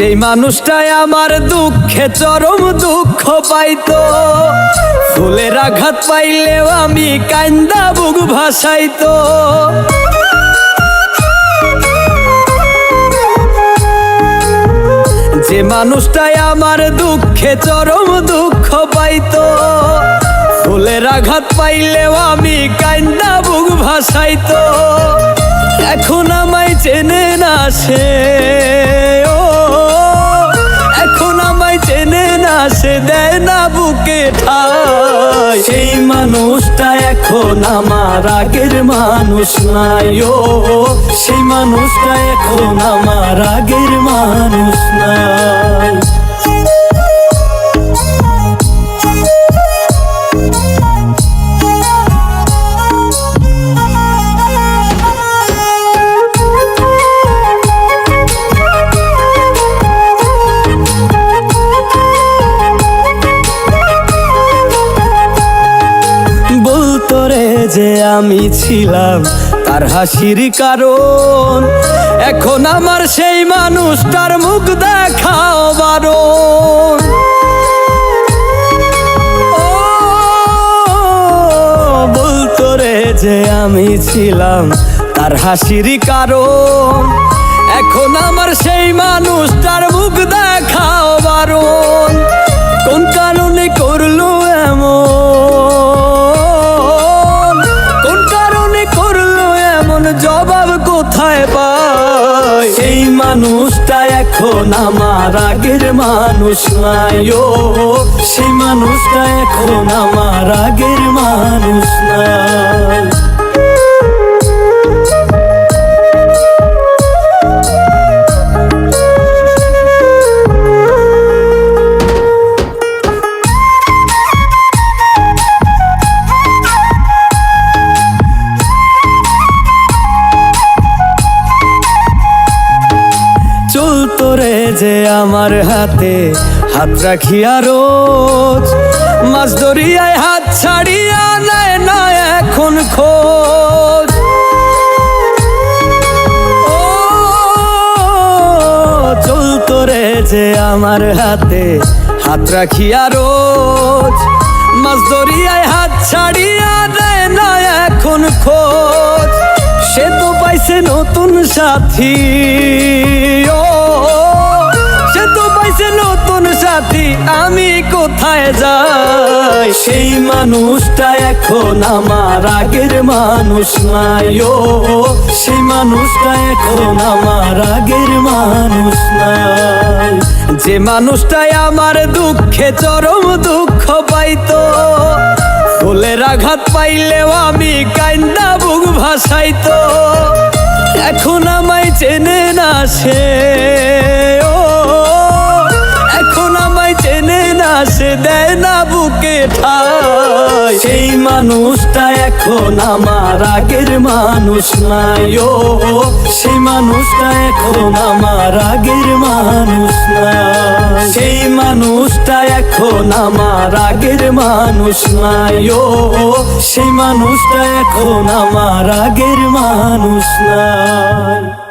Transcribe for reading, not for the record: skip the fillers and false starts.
যেই মানুষটাই আমার দুঃখে চরম দুঃখ পাইতো, ফুলের আঘাত পাইলেও আমি কান্দা বুক ভাসাইতো। যে মানুষটাই আমার দুঃখে চরম দুঃখ পাইতো, ফুলের আঘাত পাইলেও আমি কান্দা বুক ভাসাইতো। এখন আমায় চেনে না সে, এখন আমায় চেনে না সে, দেয় না বুকে ঠাই। সেই মানুষটা এখন আমার আগের মানুষ নাই, সেই মানুষটা এখন আমার আগের মানুষ নাই। তোরে যে আমি ছিলাম তার হাসির কারণ, এখন আমার সেই মানুষটার মুখ দেখাও বারণ। বলতো রে যে আমি ছিলাম তার হাসির কারণ, এখন আমার সেই মানুষটার মুখ দেখাও বারণ। কোন কারণে করলো এমন, জবাব কোথায় পাই? সেই মানুষটা এখন আমার আগের মানুষ নাই, সেই মানুষটা এখন আমার আগের মানুষ নাই। তোরে যে আমার হাতে হাত রাখিয়া রোজ, মাছ দরিয়ায় হাত ছাড়িয়া নেয় না এখন খোঁজ। চলতো রে যে আমার হাতে হাত রাখিয়া রোজ, মাছ দরিয়ায় হাত ছাড়িয়া নেয় না এখন খোঁজ। সে তো পাইছে নতুন সাথী, সে তো পাইছে নতুন সাথী, আমি কোথায় যাই? সেই মানুষটা এখন আমার আগের মানুষ নাই, সেই মানুষটা এখন আমার আগের মানুষ নাই। যে মানুষটাই আমার দুঃখে চরম দুঃখ পাইতো, ফুলের আঘাত পাইলেও আমি কান্দা বুক ভাসাইতো। এখন আমায় চেনে না সে, এখন আমায় চেনে না সে, দেয় না বুকে ঠাই। সেই মানুষটা এখন আমার আগের মানুষ নাই, সেই মানুষটা এখন আমার আগের মানুষ নাই। সেই মানুষটা এখন আমার আগের মানুষ নাই, সেই মানুষটা এখন আমার আগের মানুষ নাই।